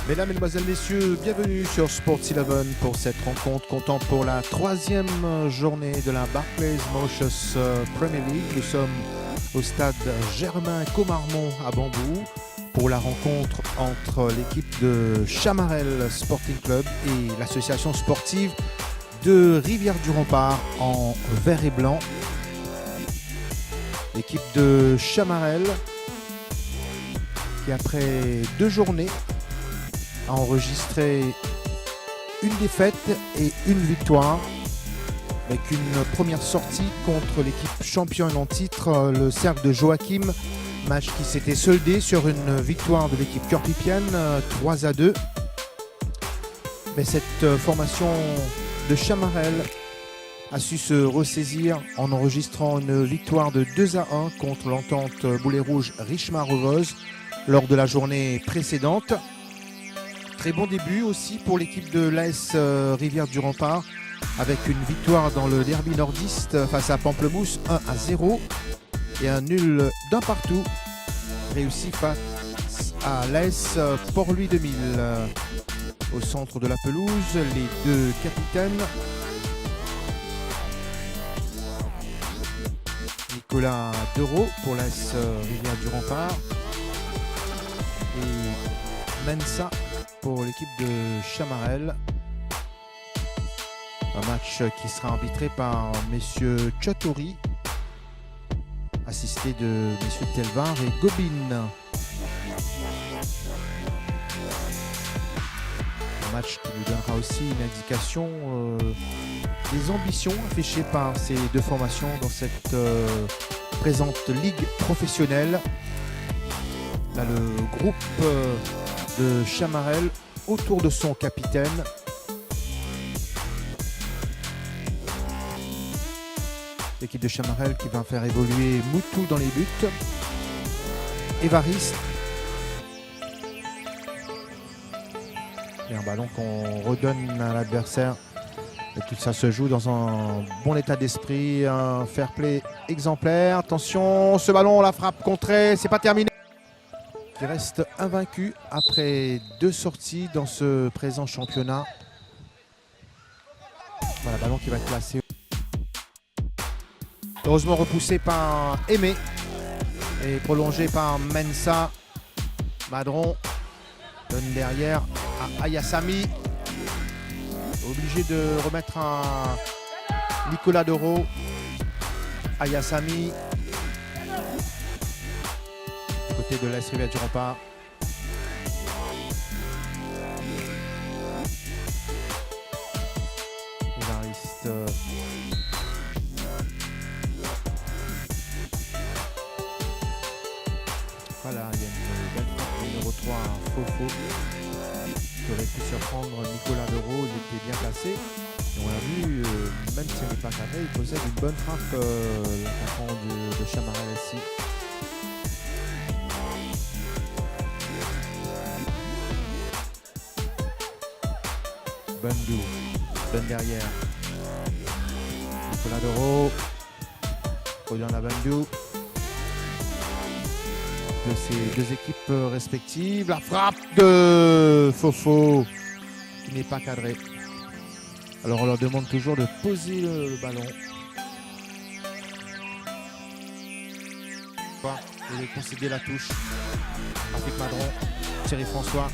Mesdames, Mesdemoiselles, Messieurs, bienvenue sur Sports 11 pour cette rencontre comptant pour la troisième journée de la Barclays Mauritius Premier League. Nous sommes au stade Germain Comarmont à Bambou pour la rencontre entre l'équipe de Chamarel Sporting Club et l'association sportive de Rivière-du-Rempart en vert et blanc. L'équipe de Chamarel qui, après 2 journées, a enregistré une défaite et une victoire, avec une première sortie contre l'équipe championne en titre, le Cercle de Joachim, match qui s'était soldé sur une victoire de l'équipe Cœur-Pipienne 3-2. Mais cette formation de Chamarel a su se ressaisir en enregistrant une victoire de 2-1 contre l'entente Boulet Rouge Richemont-Revose lors de la journée précédente. Très bon début aussi pour l'équipe de l'AS Rivière-du-Rempart avec une victoire dans le derby nordiste face à Pamplemousse 1-0 et un nul d'un partout réussi face à l'AS Port-Louis 2000. Au centre de la pelouse, les deux capitaines Nicolas Dereau pour l'AS Rivière-du-Rempart et Mensa pour l'équipe de Chamarel. Un match qui sera arbitré par messieurs Chatori, assisté de messieurs Telvar et Gobin. Un match qui nous donnera aussi une indication des ambitions affichées par ces deux formations dans cette présente ligue professionnelle. Là, le groupe de Chamarel autour de son capitaine. L'équipe de Chamarel qui va faire évoluer Moutou dans les buts. Évariste. Et un ballon qu'on redonne à l'adversaire. Et tout ça se joue dans un bon état d'esprit, un fair play exemplaire. Attention, ce ballon, la frappe contrée, c'est pas terminé. Qui reste invaincu après 2 sorties dans ce présent championnat. Voilà, ballon qui va être placé. Heureusement repoussé par Aimé et prolongé par Mensa. Madron donne derrière à Ayassami. Obligé de remettre un Nicolas Dereau. Ayassami. Côté de l'AS Rivière-du-Rempart. Évariste. Voilà, il y a une belle frappe numéro 3 à Fofo qui aurait pu surprendre Nicolas Dereau, il était bien placé. Et on a vu, même s'il n'est pas cadré, il possède une bonne frappe, l'attaquant de Chamarel ici. Bandou donne derrière. Nicolas Dereau. Revient à Bandou. De ces deux équipes respectives. La frappe de Fofo qui n'est pas cadrée. Alors on leur demande toujours de poser le ballon. Et de concéder la touche. Patrick Madron, Thierry François.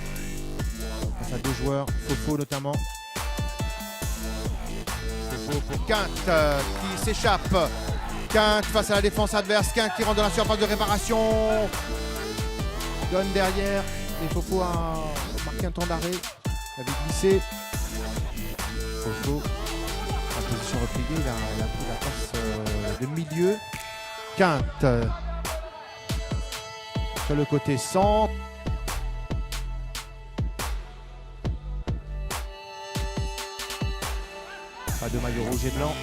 Face à 2 joueurs, Fofo notamment. Fofo pour Quinte qui s'échappe. Quinte face à la défense adverse. Quinte qui rentre dans la surface de réparation. Donne derrière. Et Fofo a marqué un temps d'arrêt. Il avait glissé. Fofo, en position repliée, il a pris la passe de milieu. Quinte sur le côté centre. Pas de maillot rouge et blanc,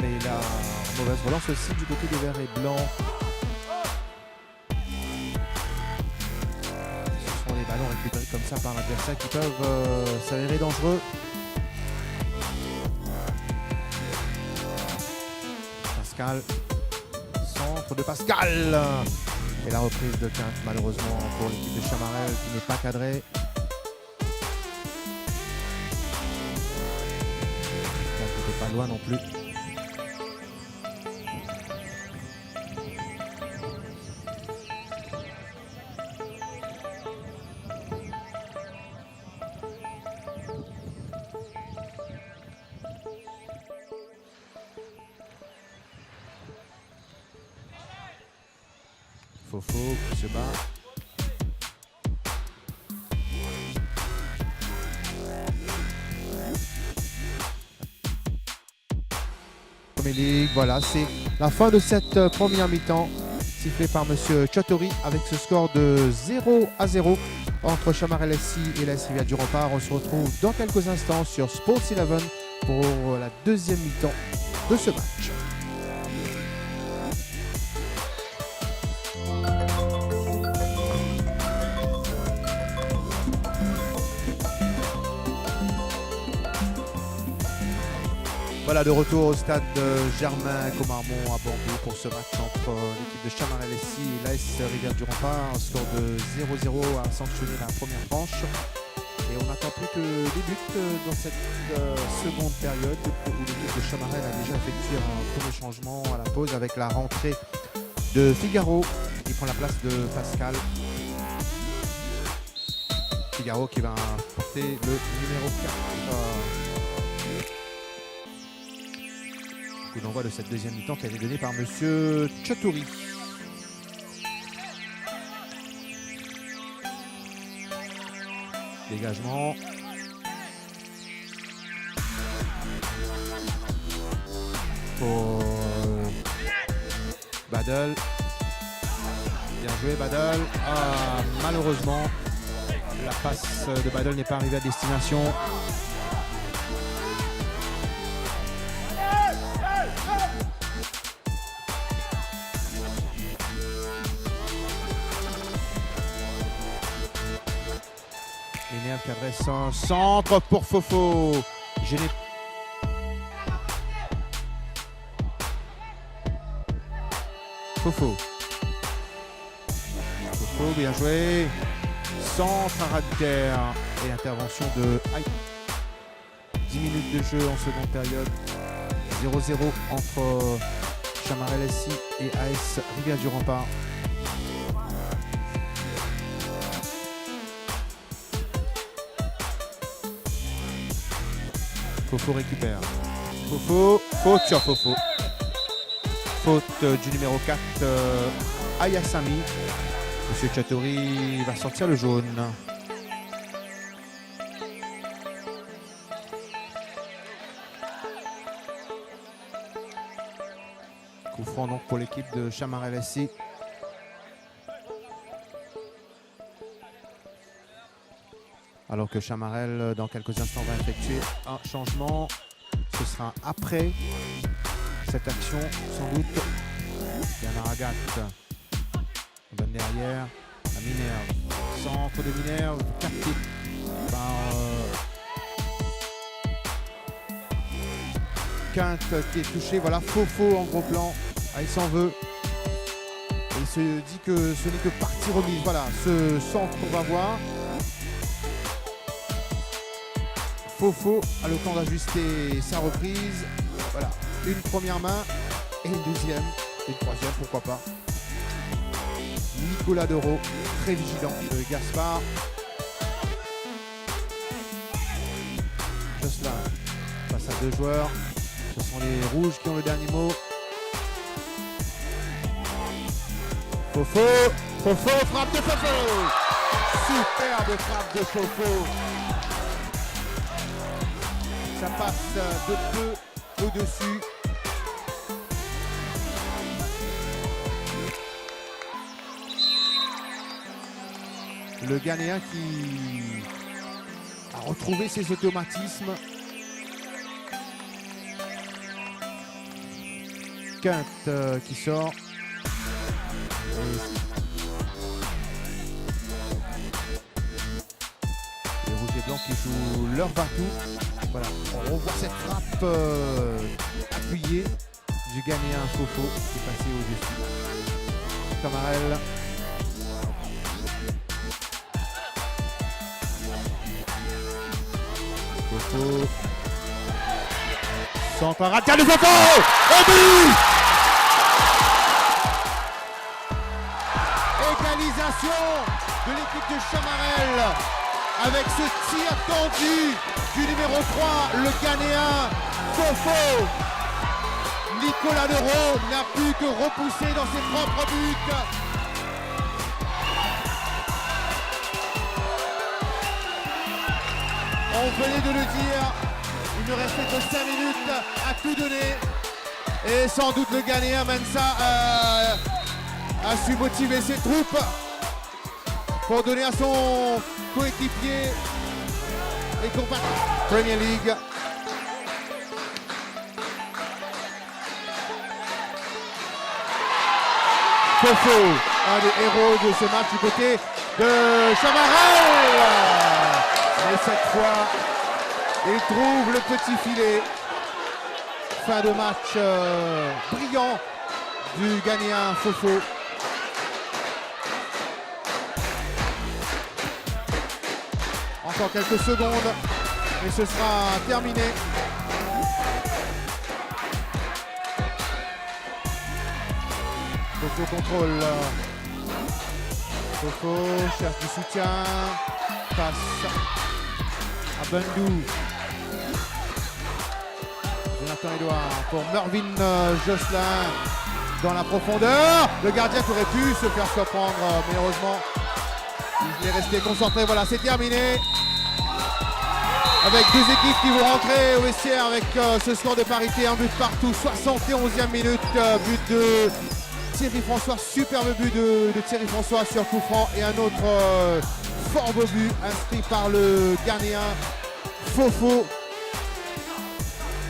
mais il a une mauvaise relance aussi du côté des verts et blancs. Ce sont les ballons récupérés comme ça par l'adversaire qui peuvent s'avérer dangereux. Pascal, centre de Pascal. Et la reprise de Quinte malheureusement pour l'équipe de Chamarel qui n'est pas cadrée. loin non plus. Fofo qui se bat. Voilà, c'est la fin de cette première mi-temps, sifflée par Monsieur Chatori avec ce score de 0-0 entre Chamarel SC et l'AS Rivière du Rempart. On se retrouve dans quelques instants sur Sports 11 pour la deuxième mi-temps de ce match. Voilà, de retour au stade Germain Commarmont à Bordeaux pour ce match entre l'équipe de Chamarel SC et l'AS Rivière du Rempart. Un score de 0-0 a sanctionné la première manche. Et on n'attend plus que débute dans cette seconde période où l'équipe de Chamarel a déjà effectué un premier changement à la pause avec la rentrée de Figaro qui prend la place de Pascal. Figaro qui va porter le numéro 4. Coup d'envoi de cette deuxième mi-temps qui a été donné par Monsieur Chatori. Dégagement. Pour Badel. Bien joué Badel. Ah, malheureusement, la passe de Badel n'est pas arrivée à destination. Linéal qui adresse un centre pour Fofo. Gêné. Fofo. Fofo, bien joué. Centre à ras de terre. Et intervention de Aïe. 10 minutes de jeu en seconde période. 0-0 entre Chamarel SC et AS Rivière du Rempart. Fofo récupère. Fofo, faute sur Fofo. Faute du numéro 4, Ayasami. Monsieur Chatori va sortir le jaune. Coup franc donc pour l'équipe de Chamarel SC. Alors que Chamarel, dans quelques instants, va effectuer un changement. Ce sera après cette action, sans doute. Yanaragat donne derrière à Minerve. Centre de Minerve, capté par Quinte qui est touché. Voilà, Fofo en gros plan. Ah, il s'en veut. Et il se dit que ce n'est que partie remise. Voilà, ce centre qu'on va voir. Fofo a le temps d'ajuster sa reprise. Voilà, une première main et une deuxième et une troisième, pourquoi pas. Nicolas Dereau, très vigilant de Gaspard. Jocelyn face à deux joueurs. Ce sont les rouges qui ont le dernier mot. Fofo, Fofo, frappe de Fofo. Superbe frappe de Fofo. Ça passe de peu au-dessus. Le Ghanéen qui a retrouvé ses automatismes. Quinte qui sort. Les rouges et blancs qui jouent leur batou. Voilà, on voit cette frappe appuyée du Ghanéen Fofo qui est passé au-dessus. Chamarel. Fofo. centre radical de Fofo. Au but. Égalisation de l'équipe de Chamarel avec ce tir tendu du numéro 3, le Ghanéen Fofo. Nicolas Leroux n'a pu que repousser dans ses propres buts. On venait de le dire, il ne restait que 5 minutes à tout donner. Et sans doute le Ghanéen Mensah a su motiver ses troupes pour donner à son coéquipier et compatriote. Premier League. Fofo, un des héros de ce match du côté de Chamarel. Mais cette fois, il trouve le petit filet. Fin de match brillant du Ghanéen Fofo. Encore quelques secondes et ce sera terminé. Fofo contrôle. Fofo cherche du soutien. Passe à Bendou. Jonathan Edouard pour Mervyn Josselin dans la profondeur. Le gardien qui aurait pu se faire surprendre, mais heureusement, il est resté concentré. Voilà, c'est terminé. Avec deux équipes qui vont rentrer au vestiaire avec ce score de parité, un but partout, 71e minute, but de Thierry François, superbe but de Thierry François sur coup franc et un autre fort beau but inscrit par le Ghanéen Fofo.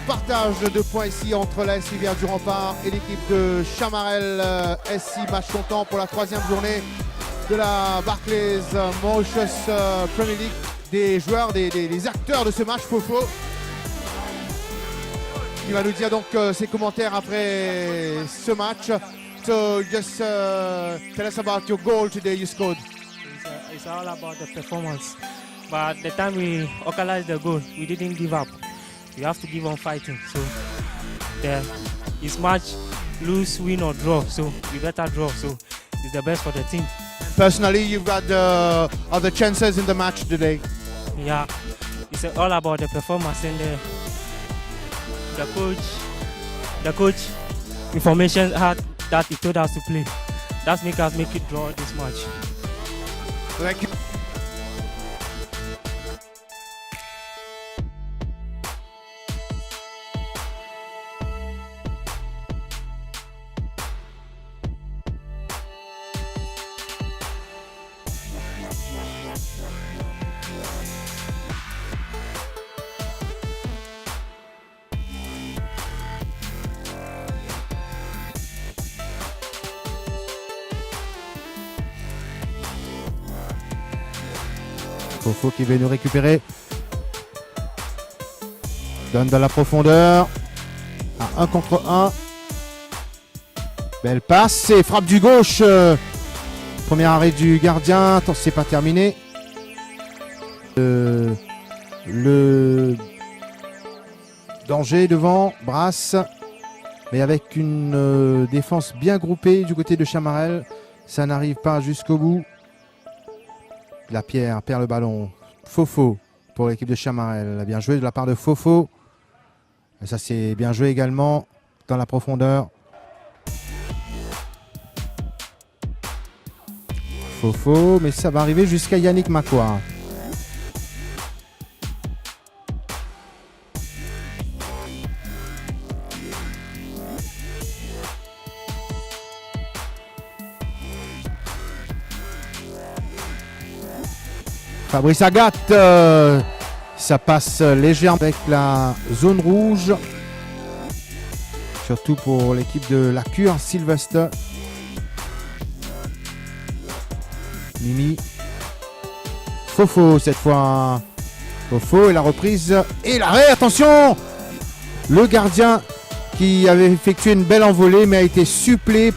Partage de points ici entre la SC Rivière du Rempart et l'équipe de Chamarel SC. Match comptant pour la 3e journée de la Barclays Mauritius Premier League. Des joueurs, des acteurs de ce match, Fofo, qui va nous dire donc ses commentaires après ce match. So just tell us about your goal today you scored. It's all about the performance. But the time we organized the goal, we didn't give up. We have to keep on fighting. So it's match, lose, win or draw. So we better draw. So it's the best for the team. Personally, you've got other chances in the match today. Yeah, it's all about the performance and the coach information that he told us to play. That's make us make it draw this match. Thank you. Fofo qui veut nous récupérer. Donne dans la profondeur. À 1 contre 1. Belle passe et frappe du gauche. Premier arrêt du gardien. Attends, c'est pas terminé. Le danger devant. Brasse. Mais avec une défense bien groupée du côté de Chamarel. Ça n'arrive pas jusqu'au bout. La Pierre perd le ballon. Fofo pour l'équipe de Chamarel. Bien joué de la part de Fofo. Et ça, c'est bien joué également dans la profondeur. Fofo, mais ça va arriver jusqu'à Yannick Makwa. Fabrice Agathe, ça passe légèrement avec la zone rouge. Surtout pour l'équipe de la Cure, Sylvester. Mimi. Fofo cette fois. Fofo et la reprise et l'arrêt. Attention! Le gardien qui avait effectué une belle envolée mais a été supplé.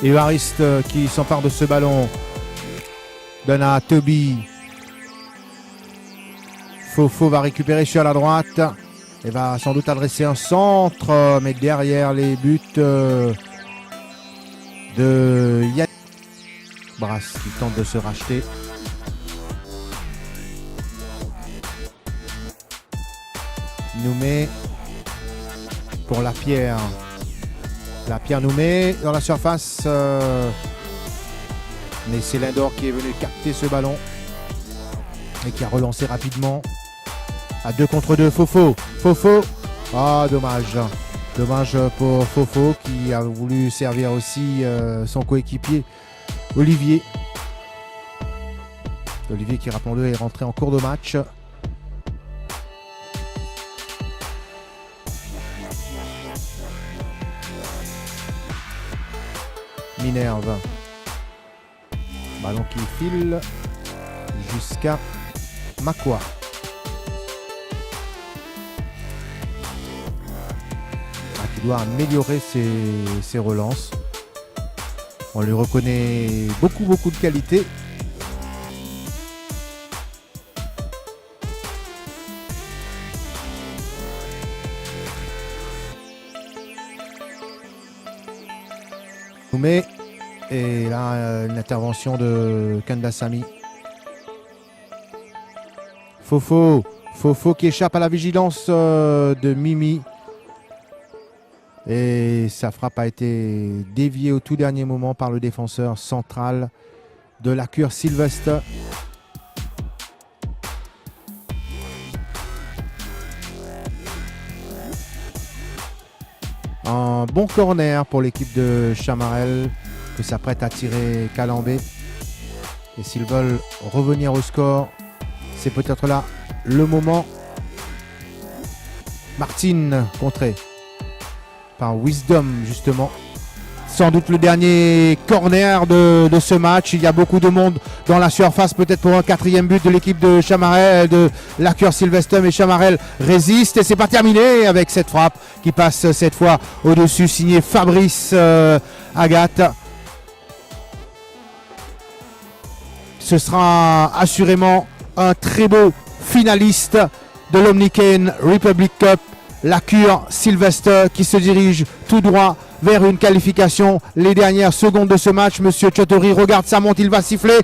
Évariste qui s'empare de ce ballon. Donne à Toby. Fofo va récupérer sur la droite. Et va sans doute adresser un centre. Mais derrière les buts de Yannick Brasse qui tente de se racheter. Noumé pour Lapierre. Lapierre Noumé dans la surface. Mais c'est Lindor qui est venu capter ce ballon et qui a relancé rapidement. À 2 contre 2, Fofo. Fofo. Ah, dommage. Dommage pour Fofo qui a voulu servir aussi son coéquipier Olivier. Olivier qui, rappelons-le, est rentré en cours de match. Minerve. Ballon qui file jusqu'à Makwa. Qui doit améliorer ses relances. On lui reconnaît beaucoup de qualité. Noumé. Et là, une intervention de Kandasamy. Fofo. Fofo qui échappe à la vigilance de Mimi. Et sa frappe a été déviée au tout dernier moment par le défenseur central de la cure Sylvestre. Un bon corner pour l'équipe de Chamarel que s'apprête à tirer Calambé. Et s'ils veulent revenir au score, c'est peut-être là le moment. Martine contrée par Wisdom justement. Sans doute le dernier corner de ce match. Il y a beaucoup de monde dans la surface, peut-être pour un 4e but de l'équipe de Chamarel, de la cure Sylvestre, et Chamarel résiste et c'est pas terminé avec cette frappe qui passe cette fois au-dessus, signé Fabrice Agathe. Ce sera assurément un très beau finaliste de l'Omnican Republic Cup. La cure Sylvestre qui se dirige tout droit vers une qualification. Les dernières secondes de ce match, Monsieur Chotori regarde sa montre, il va siffler.